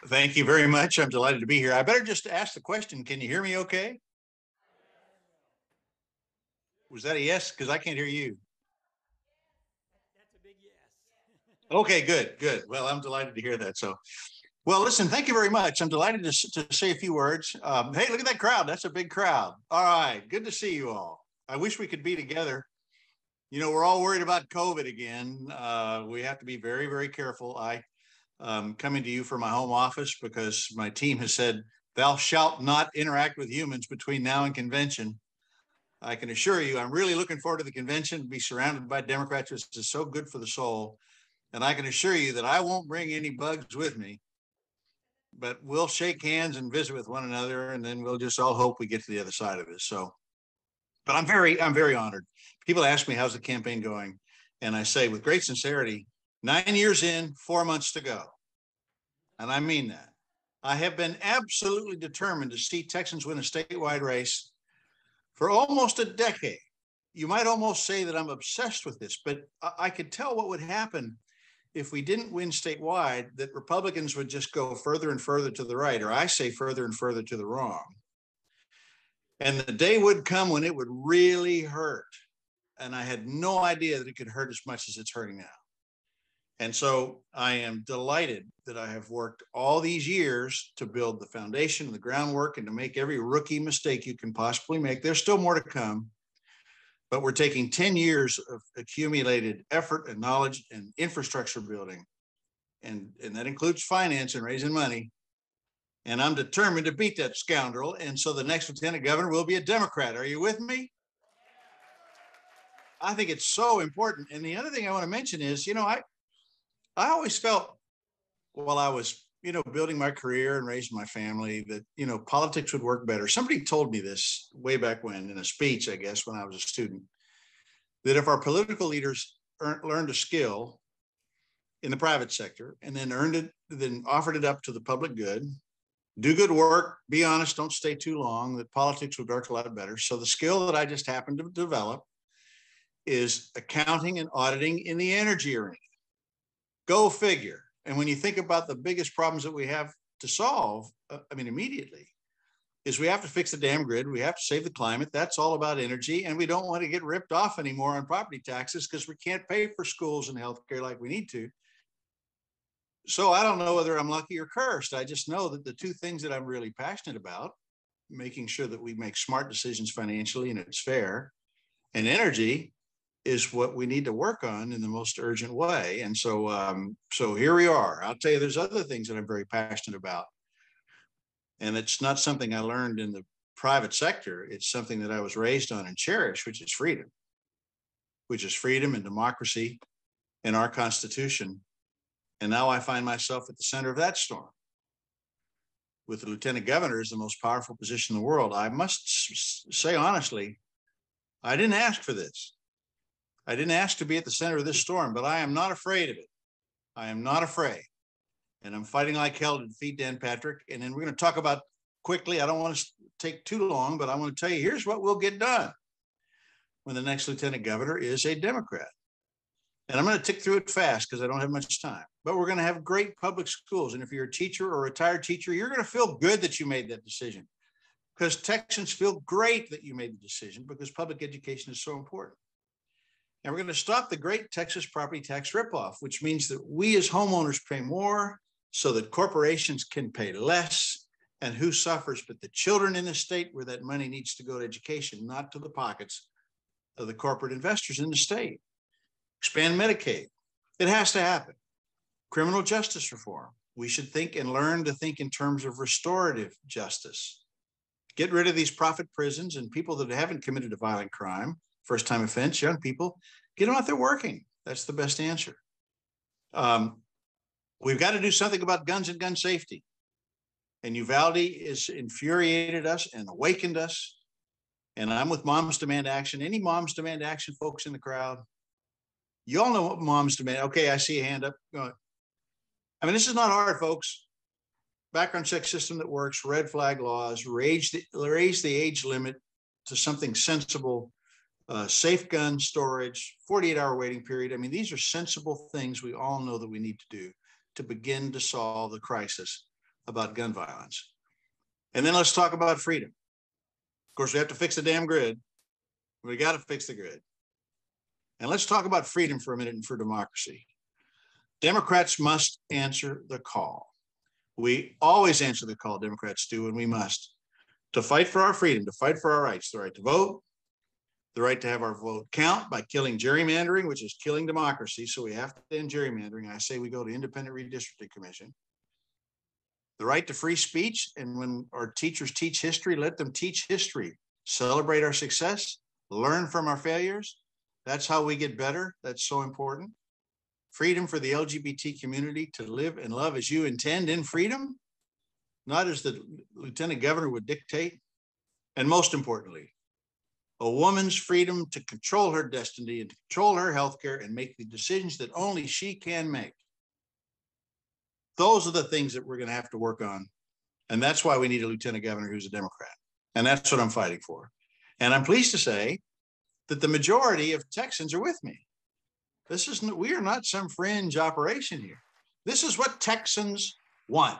Thank you very much. I'm delighted to be here. I better just ask the question. Can you hear me okay? Was that a yes? Because I can't hear you. That's a big yes. Okay, good, good. Well, I'm delighted to hear that. Well, listen, thank you very much. I'm delighted to say a few words. Hey, look at that crowd. That's a big crowd. All right, good to see you all. I wish we could be together. You know, we're all worried about COVID again. We have to be very, very careful. I'm coming to you from my home office because my team has said, thou shalt not interact with humans between now and convention. I can assure you, I'm really looking forward to the convention, to be surrounded by Democrats, which is so good for the soul. And I can assure you that I won't bring any bugs with me, but we'll shake hands and visit with one another, and then we'll just all hope we get to the other side of this. But I'm very honored. People ask me, how's the campaign going? And I say, with great sincerity, 9 years in, 4 months to go. And I mean that. I have been absolutely determined to see Texans win a statewide race for almost a decade. You might almost say that I'm obsessed with this, but I could tell what would happen if we didn't win statewide, that Republicans would just go further and further to the right, or I say further and further to the wrong. And the day would come when it would really hurt. And I had no idea that it could hurt as much as it's hurting now. And so I am delighted that I have worked all these years to build the foundation, the groundwork, and to make every rookie mistake you can possibly make. There's still more to come, but we're taking 10 years of accumulated effort and knowledge and infrastructure building. And that includes finance and raising money. And I'm determined to beat that scoundrel. And so the next lieutenant governor will be a Democrat. Are you with me? I think it's so important. And the other thing I want to mention is, I always felt while I was, building my career and raising my family that, politics would work better. Somebody told me this way back when in a speech, I guess, when I was a student, that if our political leaders learned a skill in the private sector and then offered it up to the public good, do good work, be honest, don't stay too long, that politics would work a lot better. So the skill that I just happened to develop is accounting and auditing in the energy arena. Go figure. And when you think about the biggest problems that we have to solve, immediately, is we have to fix the damn grid. We have to save the climate. That's all about energy. And we don't want to get ripped off anymore on property taxes because we can't pay for schools and healthcare like we need to. So I don't know whether I'm lucky or cursed. I just know that the two things that I'm really passionate about, making sure that we make smart decisions financially and it's fair, and energy is what we need to work on in the most urgent way. And so here we are. I'll tell you, there's other things that I'm very passionate about. And it's not something I learned in the private sector. It's something that I was raised on and cherished, which is freedom and democracy in our Constitution. And now I find myself at the center of that storm. With the lieutenant governor as the most powerful position in the world, I must say honestly, I didn't ask for this. I didn't ask to be at the center of this storm, but I am not afraid of it. I am not afraid. And I'm fighting like hell to defeat Dan Patrick. And then we're going to talk about quickly. I don't want to take too long, but I want to tell you, here's what will get done when the next lieutenant governor is a Democrat. And I'm going to tick through it fast because I don't have much time. But we're going to have great public schools. And if you're a teacher or a retired teacher, you're going to feel good that you made that decision, because Texans feel great that you made the decision, because public education is so important. And we're going to stop the great Texas property tax ripoff, which means that we as homeowners pay more so that corporations can pay less. And who suffers but the children in the state, where that money needs to go to education, not to the pockets of the corporate investors in the state. Expand Medicaid. It has to happen. Criminal justice reform. We should think and learn to think in terms of restorative justice. Get rid of these profit prisons, and people that haven't committed a violent crime, first-time offense, young people, get them out there working. That's the best answer. We've got to do something about guns and gun safety. And Uvalde has infuriated us and awakened us. And I'm with Moms Demand Action. Any Moms Demand Action folks in the crowd? You all know what Moms Demand. Okay, I see a hand up. This is not hard, folks. Background check system that works, red flag laws, raise the age limit to something sensible, safe gun storage, 48-hour waiting period. These are sensible things we all know that we need to do to begin to solve the crisis about gun violence. And then let's talk about freedom. Of course, we have to fix the damn grid. We got to fix the grid. And let's talk about freedom for a minute and for democracy. Democrats must answer the call. We always answer the call, Democrats do, and we must, to fight for our freedom, to fight for our rights, the right to vote, the right to have our vote count by killing gerrymandering, which is killing democracy. So we have to end gerrymandering. I say we go to independent redistricting commission. The right to free speech. And when our teachers teach history, let them teach history. Celebrate our success, learn from our failures. That's how we get better. That's so important. Freedom for the LGBT community to live and love as you intend in freedom, not as the lieutenant governor would dictate. And most importantly, a woman's freedom to control her destiny and to control her healthcare and make the decisions that only she can make. Those are the things that we're going to have to work on. And that's why we need a lieutenant governor who's a Democrat. And that's what I'm fighting for. And I'm pleased to say that the majority of Texans are with me. We are not some fringe operation here. This is what Texans want.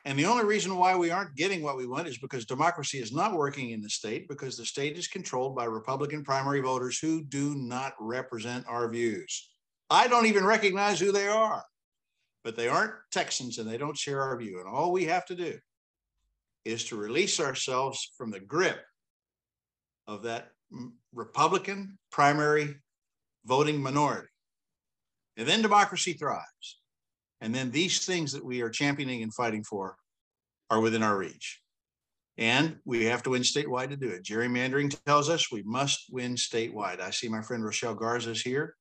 And the only reason why we aren't getting what we want is because democracy is not working in the state, because the state is controlled by Republican primary voters who do not represent our views. I don't even recognize who they are, but they aren't Texans and they don't share our view. And all we have to do is to release ourselves from the grip of that Republican primary voting minority. And then democracy thrives. And then these things that we are championing and fighting for are within our reach. And we have to win statewide to do it. Gerrymandering tells us we must win statewide. I see my friend Rochelle Garza is here.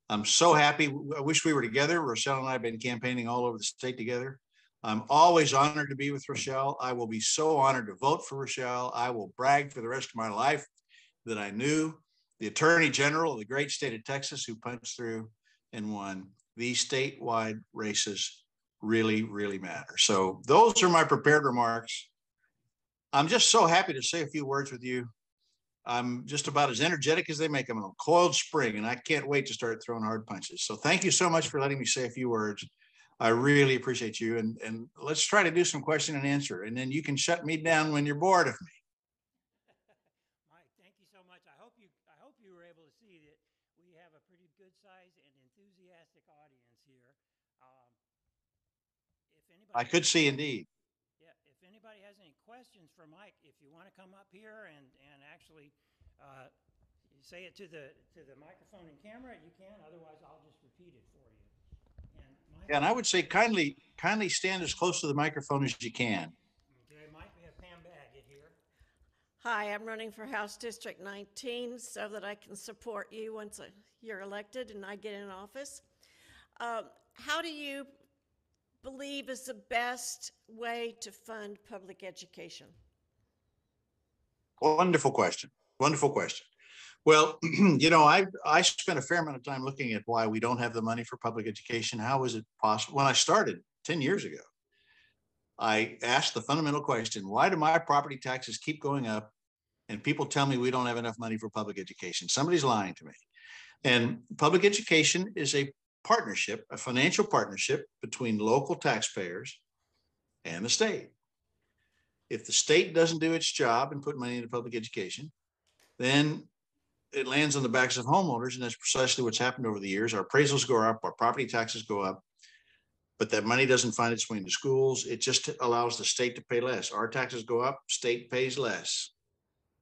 I'm so happy. I wish we were together. Rochelle and I have been campaigning all over the state together. I'm always honored to be with Rochelle. I will be so honored to vote for Rochelle. I will brag for the rest of my life that I knew the Attorney General of the great state of Texas who punched through and won. These statewide races really, really matter. So those are my prepared remarks. I'm just so happy to say a few words with you. I'm just about as energetic as they make them. I'm a coiled spring, and I can't wait to start throwing hard punches. So thank you so much for letting me say a few words. I really appreciate you. And let's try to do some question and answer. And then you can shut me down when you're bored of me. Mike, thank you so much. I hope you were able to see that we have a pretty good size and enthusiastic audience here. If anybody I could see indeed. Yeah, if anybody has any questions for Mike, if you want to come up here and actually say it to the microphone and camera, you can. Otherwise, I'll just repeat it for you. And I would say kindly stand as close to the microphone as you can. Okay, Mike, we have Pam Baggett here. Hi, I'm running for House District 19 so that I can support you once you're elected and I get in office. How do you believe is the best way to fund public education? Wonderful question. Wonderful question. Well, you know, I spent a fair amount of time looking at why we don't have the money for public education. How is it possible? When I started 10 years ago, I asked the fundamental question, why do my property taxes keep going up and people tell me we don't have enough money for public education? Somebody's lying to me. And public education is a partnership, a financial partnership between local taxpayers and the state. If the state doesn't do its job and put money into public education, then it lands on the backs of homeowners, and that's precisely what's happened over the years. Our appraisals go up, our property taxes go up, but that money doesn't find its way into schools. It just allows the state to pay less. Our taxes go up, state pays less.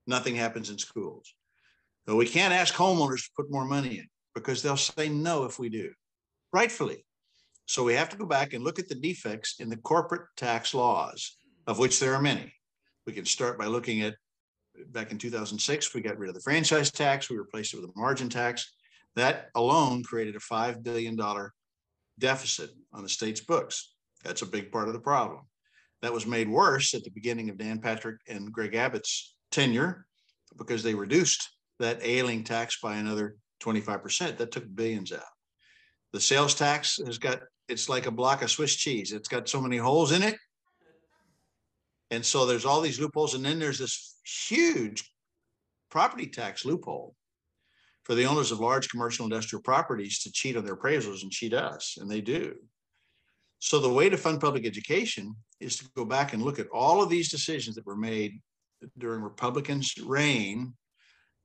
Nothing happens in schools. So we can't ask homeowners to put more money in because they'll say no if we do, rightfully. So we have to go back and look at the defects in the corporate tax laws, of which there are many. We can start by looking at back in 2006, we got rid of the franchise tax. We replaced it with a margin tax. That alone created a $5 billion deficit on the state's books. That's a big part of the problem. That was made worse at the beginning of Dan Patrick and Greg Abbott's tenure because they reduced that ailing tax by another 25%. That took billions out. The sales tax it's like a block of Swiss cheese. It's got so many holes in it. And so there's all these loopholes. And then there's this huge property tax loophole for the owners of large commercial industrial properties to cheat on their appraisals and cheat us. And they do. So the way to fund public education is to go back and look at all of these decisions that were made during Republicans' reign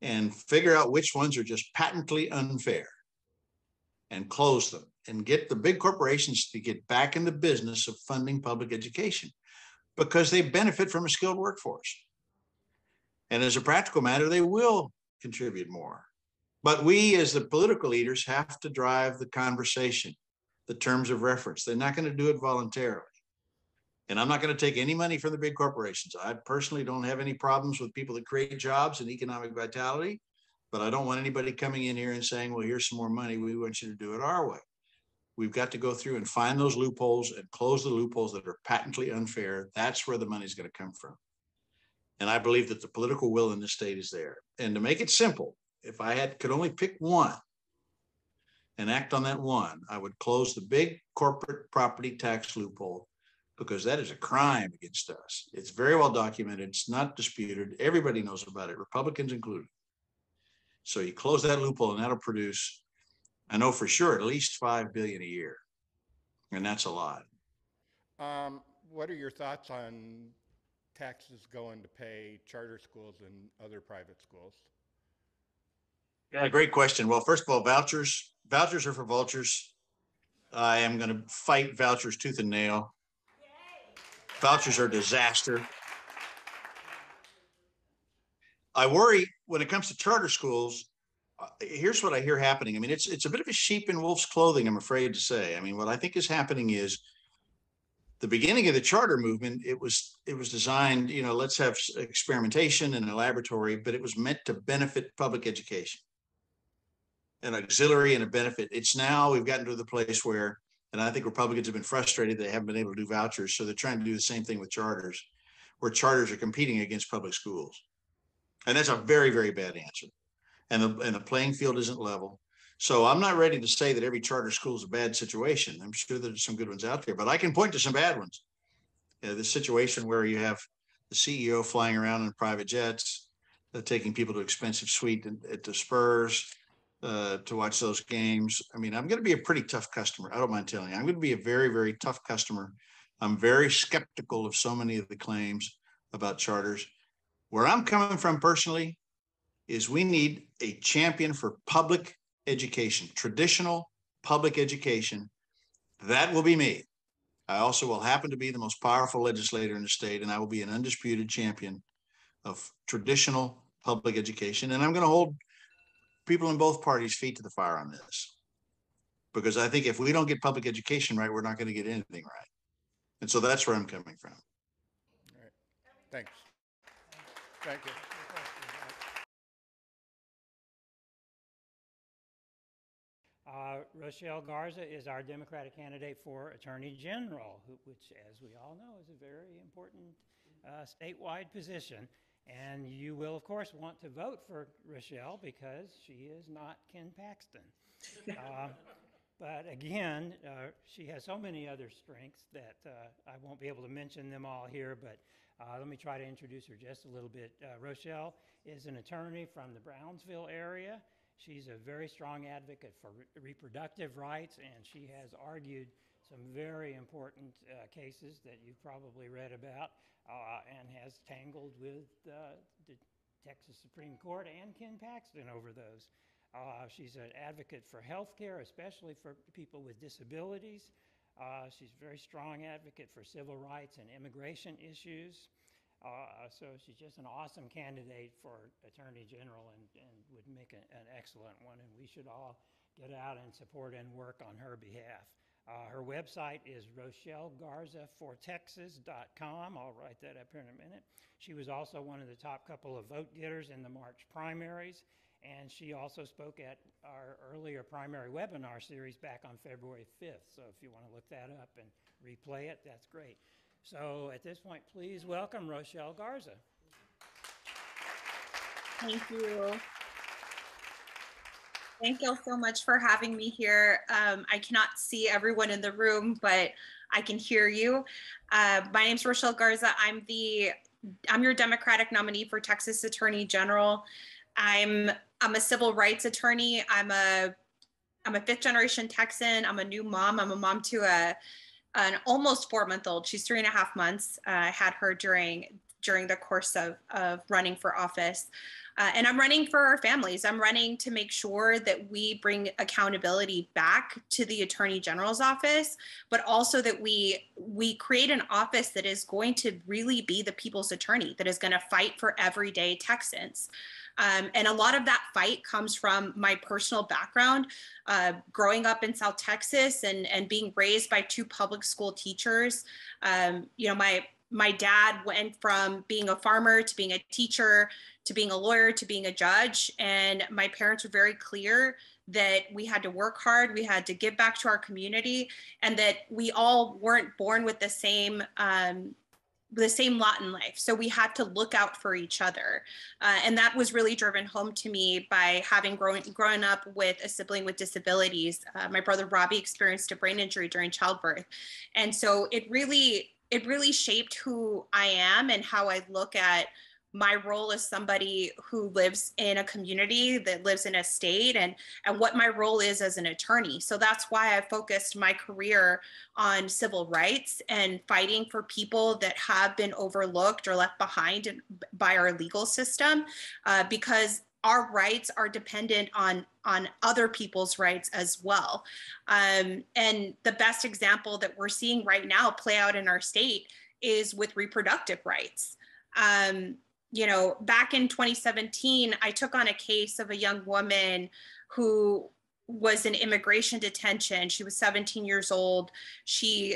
and figure out which ones are just patently unfair and close them and get the big corporations to get back in the business of funding public education because they benefit from a skilled workforce. And as a practical matter, they will contribute more. But we, as the political leaders, have to drive the conversation, the terms of reference. They're not going to do it voluntarily. And I'm not going to take any money from the big corporations. I personally don't have any problems with people that create jobs and economic vitality, but I don't want anybody coming in here and saying, well, here's some more money. We want you to do it our way. We've got to go through and find those loopholes and close the loopholes that are patently unfair. That's where the money's going to come from. And I believe that the political will in this state is there. And to make it simple, if I could only pick one and act on that one, I would close the big corporate property tax loophole, because that is a crime against us. It's very well documented. It's not disputed. Everybody knows about it, Republicans included. So you close that loophole and that'll produce, I know for sure, at least $5 billion a year. And that's a lot. What are your thoughts on taxes going to pay charter schools and other private schools? Yeah, great question. Well, first of all, vouchers are for vultures. I am going to fight vouchers tooth and nail. Vouchers are a disaster. I worry when it comes to charter schools. Here's what I hear happening. I mean, it's a bit of a sheep in wolf's clothing, I'm afraid to say. I mean, what I think is happening is the beginning of the charter movement. It was designed, let's have experimentation in a laboratory, but it was meant to benefit public education, an auxiliary and a benefit. It's now we've gotten to the place where, and I think Republicans have been frustrated they haven't been able to do vouchers, so they're trying to do the same thing with charters, where charters are competing against public schools. And that's a very, very bad answer. And the playing field isn't level. So I'm not ready to say that every charter school is a bad situation. I'm sure there's some good ones out there, but I can point to some bad ones. The situation where you have the CEO flying around in private jets, taking people to expensive suite at the Spurs to watch those games. I mean, I'm going to be a pretty tough customer. I don't mind telling you, I'm going to be a very, very tough customer. I'm very skeptical of so many of the claims about charters. Where I'm coming from personally is we need a champion for public education, traditional public education. That will be me. I also will happen to be the most powerful legislator in the state, and I will be an undisputed champion of traditional public education. And I'm going to hold people in both parties' feet to the fire on this, because I think if we don't get public education right, we're not going to get anything right. And so that's where I'm coming from. All right. Thanks. Thank you. Rochelle Garza is our Democratic candidate for Attorney General, which, as we all know, is a very important statewide position. And you will, of course, want to vote for Rochelle because she is not Ken Paxton. But again, she has so many other strengths that I won't be able to mention them all here, but let me try to introduce her just a little bit. Rochelle is an attorney from the Brownsville area. She's a very strong advocate for reproductive rights, and she has argued some very important cases that you've probably read about, and has tangled with the Texas Supreme Court and Ken Paxton over those. She's an advocate for health care, especially for people with disabilities. She's a very strong advocate for civil rights and immigration issues. So she's just an awesome candidate for Attorney General and would make an excellent one, and we should all get out and support and work on her behalf. Her website is RochelleGarzaForTexas.com. I'll write that up here in a minute. She was also one of the top couple of vote getters in the March primaries, and she also spoke at our earlier primary webinar series back on February 5th. So if you want to look that up and replay it, that's great. So at this point, please welcome Rochelle Garza. Thank you. Thank you all so much for having me here. I cannot see everyone in the room, but I can hear you. My name is Rochelle Garza. I'm your Democratic nominee for Texas Attorney General. I'm a civil rights attorney. I'm a fifth generation Texan. I'm a new mom. I'm a mom to an almost 4-month-old. She's 3.5 months. I had her during the course of running for office. And I'm running for our families. I'm running to make sure that we bring accountability back to the Attorney General's office, but also that we create an office that is going to really be the people's attorney, that is going to fight for everyday Texans. And a lot of that fight comes from my personal background, growing up in South Texas and being raised by 2 public school teachers. My dad went from being a farmer to being a teacher, to being a lawyer, to being a judge. And my parents were very clear that we had to work hard, we had to give back to our community, and that we all weren't born with the same lot in life. So we had to look out for each other. And that was really driven home to me by having grown up with a sibling with disabilities. My brother Robbie experienced a brain injury during childbirth. And so it really shaped who I am and how I look at my role as somebody who lives in a community, that lives in a state, and what my role is as an attorney. So that's why I focused my career on civil rights and fighting for people that have been overlooked or left behind by our legal system, because our rights are dependent on other people's rights as well. And the best example that we're seeing right now play out in our state is with reproductive rights. Back in 2017, I took on a case of a young woman who was in immigration detention. She was 17 years old. She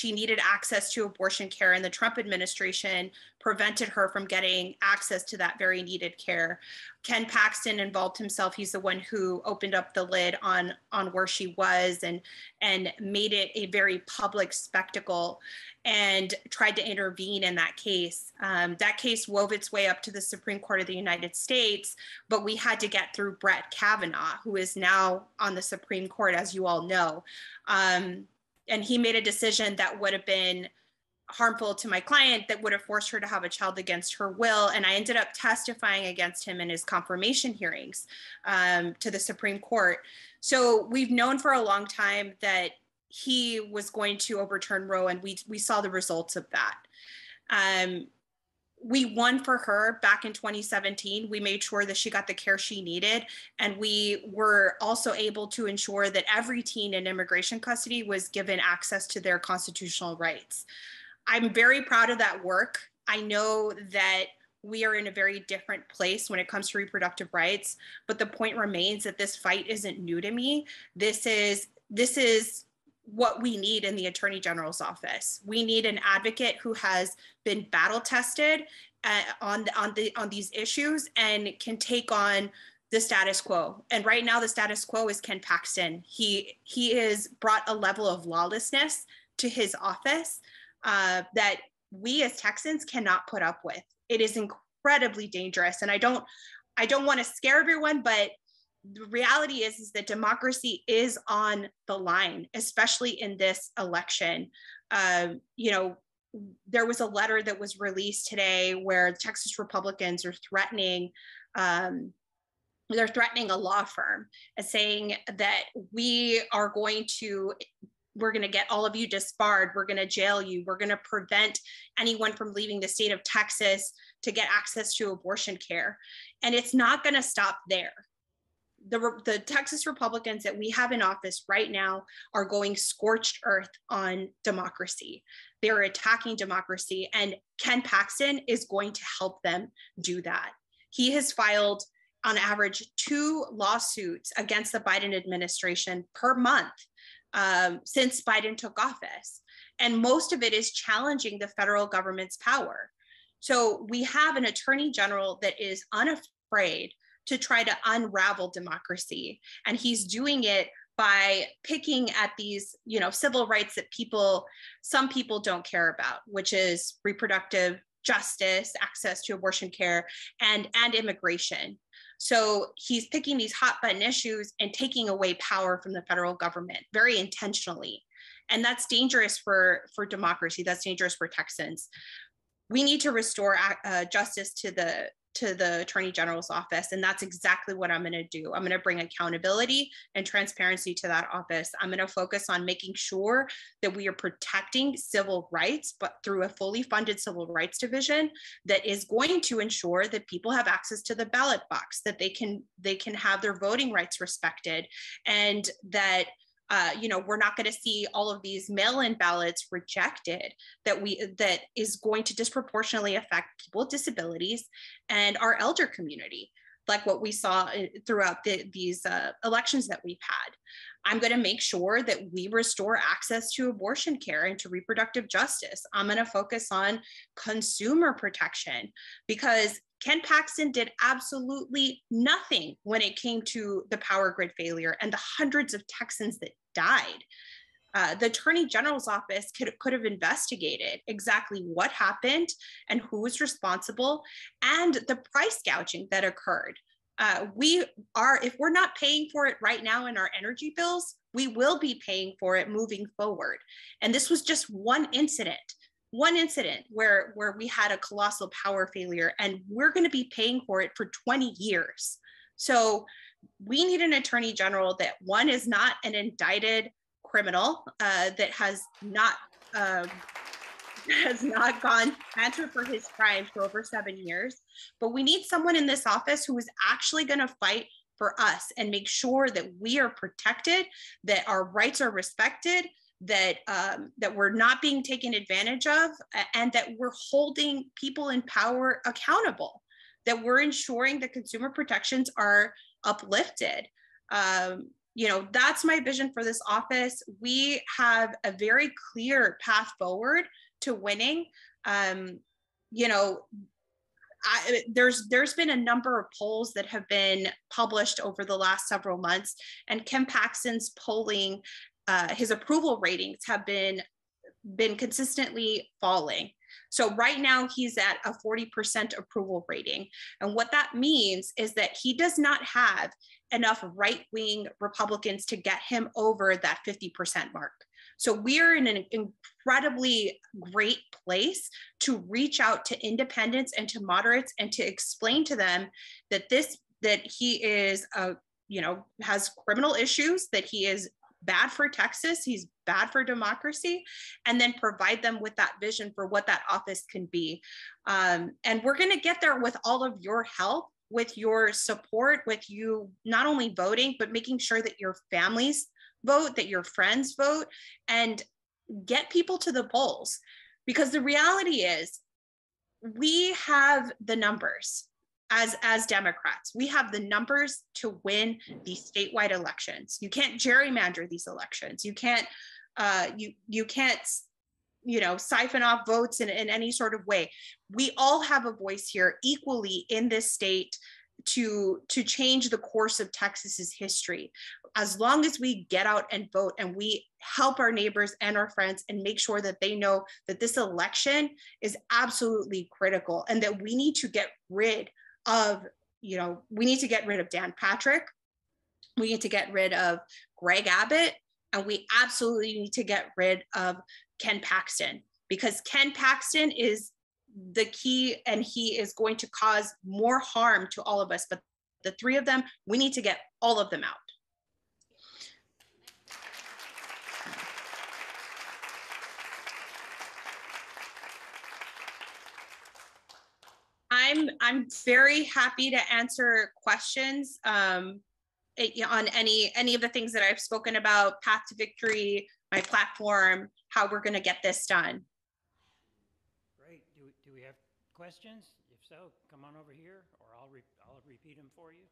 needed access to abortion care, and the Trump administration prevented her from getting access to that very needed care. Ken Paxton involved himself. He's the one who opened up the lid on where she was and made it a very public spectacle and tried to intervene in that case. That case wove its way up to the Supreme Court of the United States, but we had to get through Brett Kavanaugh, who is now on the Supreme Court, as you all know. And he made a decision that would have been harmful to my client, that would have forced her to have a child against her will. And I ended up testifying against him in his confirmation hearings to the Supreme Court. So we've known for a long time that he was going to overturn Roe, and we saw the results of that. We won for her back in 2017. We made sure that she got the care she needed. And we were also able to ensure that every teen in immigration custody was given access to their constitutional rights. I'm very proud of that work. I know that we are in a very different place when it comes to reproductive rights, but the point remains that this fight isn't new to me. This is what we need in the Attorney General's office. We need an advocate who has been battle tested on these issues and can take on the status quo. And right now the status quo is Ken Paxton. He has brought a level of lawlessness to his office that we as Texans cannot put up with. It is incredibly dangerous. And I don't want to scare everyone, but the reality is that democracy is on the line, especially in this election. There was a letter that was released today where Texas Republicans are threatening a law firm and saying that we're going to get all of you disbarred. We're going to jail you. We're going to prevent anyone from leaving the state of Texas to get access to abortion care. And it's not going to stop there. The Texas Republicans that we have in office right now are going scorched earth on democracy. They're attacking democracy, and Ken Paxton is going to help them do that. He has filed on average 2 lawsuits against the Biden administration per month since Biden took office. And most of it is challenging the federal government's power. So we have an attorney general that is unafraid to try to unravel democracy. And he's doing it by picking at these, civil rights that some people don't care about, which is reproductive justice, access to abortion care, and immigration. So he's picking these hot button issues and taking away power from the federal government very intentionally. And that's dangerous for democracy. That's dangerous for Texans. We need to restore justice to to the Attorney General's office. And that's exactly what I'm going to do. I'm going to bring accountability and transparency to that office. I'm going to focus on making sure that we are protecting civil rights, but through a fully funded civil rights division that is going to ensure that people have access to the ballot box, that they can have their voting rights respected, and that we're not going to see all of these mail-in ballots rejected that is going to disproportionately affect people with disabilities and our elder community, like what we saw throughout these elections that we've had. I'm going to make sure that we restore access to abortion care and to reproductive justice. I'm going to focus on consumer protection, because Ken Paxton did absolutely nothing when it came to the power grid failure and the hundreds of Texans that died. The Attorney General's office could have investigated exactly what happened and who was responsible and the price gouging that occurred. If we're not paying for it right now in our energy bills, we will be paying for it moving forward. And this was just one incident where we had a colossal power failure, and we're going to be paying for it for 20 years. So we need an Attorney General that, one, is not an indicted criminal, that has not gone answer for his crimes for over 7 years, but we need someone in this office who is actually going to fight for us and make sure that we are protected, that our rights are respected, that we're not being taken advantage of, and that we're holding people in power accountable, that we're ensuring that consumer protections are uplifted. That's my vision for this office. We have a very clear path forward to winning. There's been a number of polls that have been published over the last several months, and Ken Paxton's polling, his approval ratings have been consistently falling. So right now he's at a 40% approval rating. And what that means is that he does not have enough right-wing Republicans to get him over that 50% mark. So we are in an incredibly great place to reach out to independents and to moderates and to explain to them that he is has criminal issues, that he is bad for Texas, he's bad for democracy, and then provide them with that vision for what that office can be. And we're going to get there with all of your help, with your support, with you not only voting, but making sure that your families vote, that your friends vote, and get people to the polls. Because the reality is, we have the numbers. As Democrats, we have the numbers to win these statewide elections. You can't gerrymander these elections. You can't, siphon off votes in any sort of way. We all have a voice here equally in this state to change the course of Texas's history. As long as we get out and vote and we help our neighbors and our friends and make sure that they know that this election is absolutely critical, and that we need to get rid of, we need to get rid of Dan Patrick, we need to get rid of Greg Abbott, and we absolutely need to get rid of Ken Paxton, because Ken Paxton is the key, and he is going to cause more harm to all of us. But the three of them, we need to get all of them out. I'm very happy to answer questions on any of the things that I've spoken about: path to victory, my platform, how we're going to get this done. Great. Do we have questions? If so, come on over here, or I'll repeat them for you.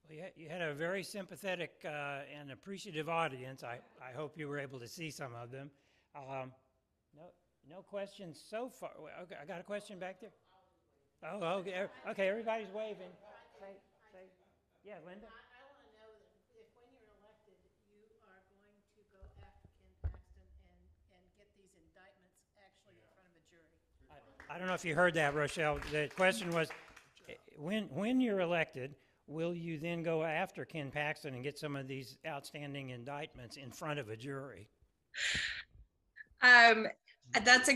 Well, you had a very sympathetic and appreciative audience. I hope you were able to see some of them. No questions so far. Okay, I got a question back there. Oh, okay. Everybody's waving. Say, yeah, Linda. I want to know if when you're elected, you are going to go after Ken Paxton and get these indictments actually in front of a jury. I don't know if you heard that, Rochelle. The question was, when you're elected, will you then go after Ken Paxton and get some of these outstanding indictments in front of a jury? That's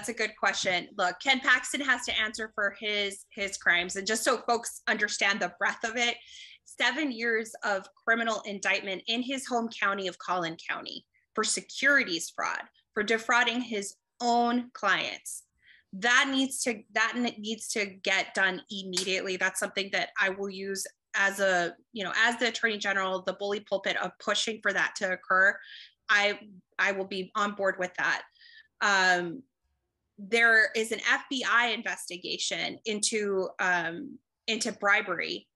a good question. Look, Ken Paxton has to answer for his crimes, and just so folks understand the breadth of it, 7 years of criminal indictment in his home county of Collin County for securities fraud, for defrauding his own clients. That needs to get done immediately. That's something that I will use as a, as the Attorney General, the bully pulpit of pushing for that to occur. I will be on board with that. There is an FBI investigation into bribery.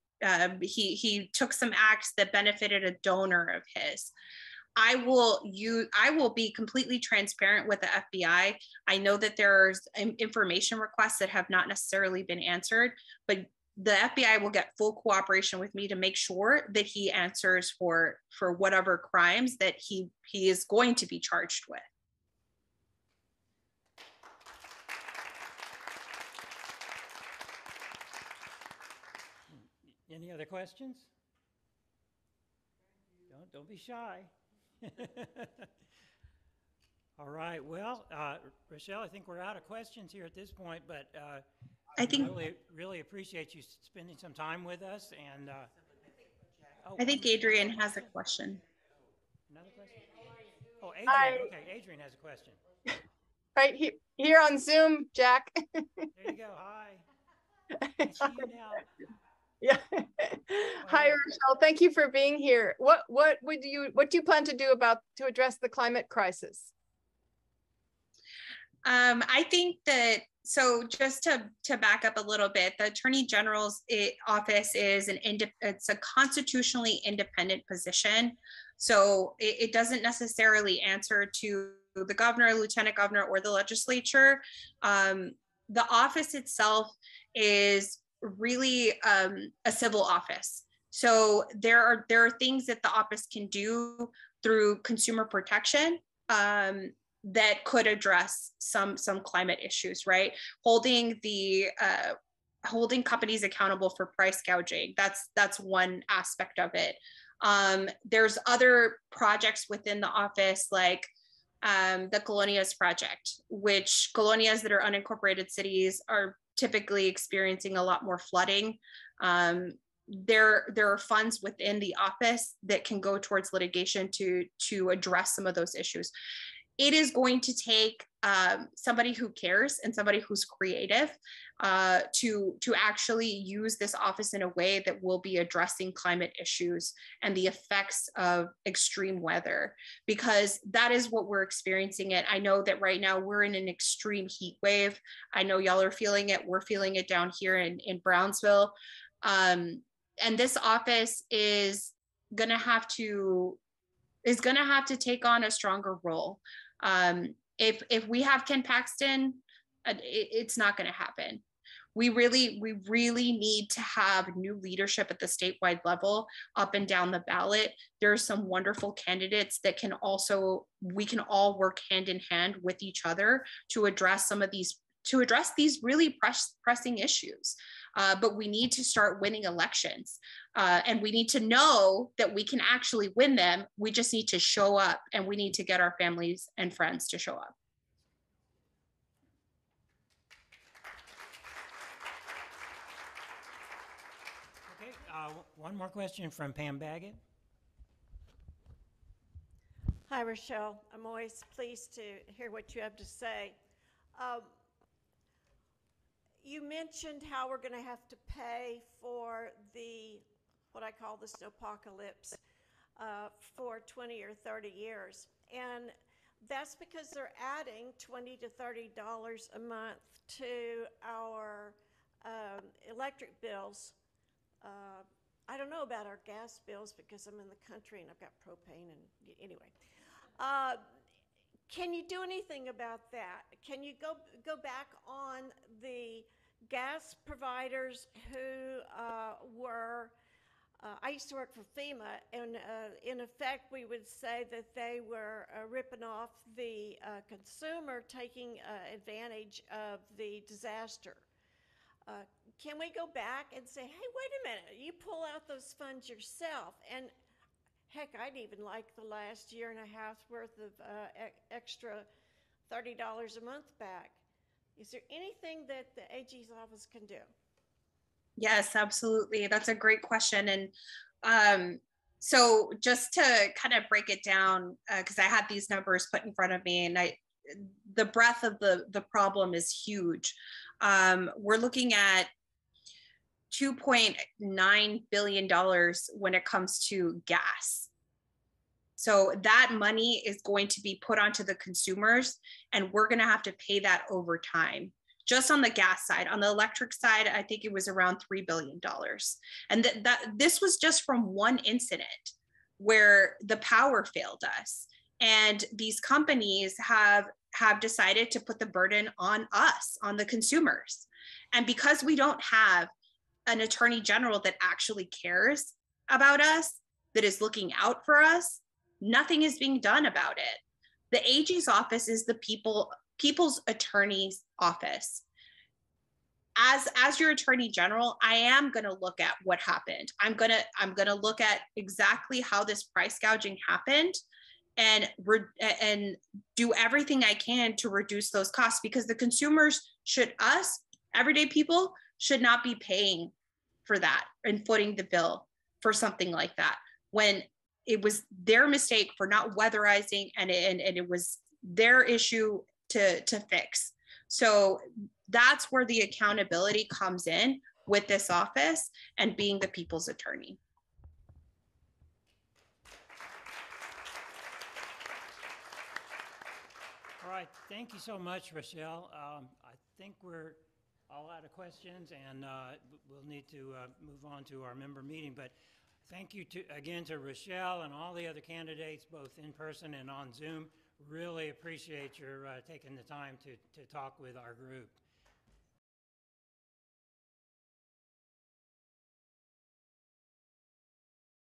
He took some acts that benefited a donor of his. I will be completely transparent with the FBI. I know that there's information requests that have not necessarily been answered, but the FBI will get full cooperation with me to make sure that he answers for whatever crimes that he is going to be charged with. Any other questions? Don't be shy. All right. Well, Rochelle, I think we're out of questions here at this point, but I think really appreciate you spending some time with us. And I think Adrian has a question. Another question? Oh, Adrian. Hi. Okay, Adrian has a question. Right here on Zoom, Jack. There you go. Hi. I see you now. Yeah. Hi, Rochelle. Thank you for being here. What do you plan to do to address the climate crisis? I think that, so just to back up a little bit, the Attorney General's office is it's a constitutionally independent position. So it doesn't necessarily answer to the governor, lieutenant governor, or the legislature. The office itself is really a civil office. So there are things that the office can do through consumer protection that could address some climate issues, right? Holding companies accountable for price gouging. That's one aspect of it. There's other projects within the office, like the Colonias project, which colonias that are unincorporated cities are typically experiencing a lot more flooding. There are funds within the office that can go towards litigation to address some of those issues. It is going to take somebody who cares and somebody who's creative to actually use this office in a way that will be addressing climate issues and the effects of extreme weather, because that is what we're experiencing it. I know that right now we're in an extreme heat wave. I know y'all are feeling it. We're feeling it down here in Brownsville. And this office is gonna have to take on a stronger role. If we have Ken Paxton, it's not going to happen. We really need to have new leadership at the statewide level, up and down the ballot. There are some wonderful candidates that we can all work hand in hand with each other to address these really pressing issues. But we need to start winning elections. And we need to know that we can actually win them. We just need to show up, and we need to get our families and friends to show up. Okay, one more question from Pam Baggett. Hi, Rochelle. I'm always pleased to hear what you have to say. You mentioned how we're going to have to pay for what I call the snowpocalypse for 20 or 30 years. And that's because they're adding $20 to $30 a month to our electric bills. I don't know about our gas bills because I'm in the country and I've got propane and anyway. Can you do anything about that? Can you go back on the gas providers who were, I used to work for FEMA, and in effect we would say that they were ripping off the consumer, taking advantage of the disaster. Can we go back and say, hey, wait a minute, you pull out those funds yourself? And heck, I'd even like the last year and a half's worth of extra $30 a month back. Is there anything that the AG's office can do? Yes, absolutely. That's a great question. And so just to kind of break it down, because I had these numbers put in front of me, and the breadth of the problem is huge. We're looking at $2.9 billion when it comes to gas. So that money is going to be put onto the consumers, and we're going to have to pay that over time. Just on the gas side. On the electric side, I think it was around $3 billion. And this was just from one incident where the power failed us. And these companies have decided to put the burden on us, on the consumers. And because we don't have an attorney general that actually cares about us, that is looking out for us, nothing is being done about it. The AG's office is the people's attorney's office. As your attorney general, I am going to look at what happened. I'm going to look at exactly how this price gouging happened, and do everything I can to reduce those costs, because the consumers everyday people should not be paying for that and footing the bill for something like that, when it was their mistake for not weatherizing, and it was their issue to fix. So that's where the accountability comes in with this office and being the people's attorney. All right, thank you so much, Rochelle. I think we're all out of questions, and we'll need to move on to our member meeting. But thank you again to Rochelle and all the other candidates, both in person and on Zoom. Really appreciate your taking the time to talk with our group.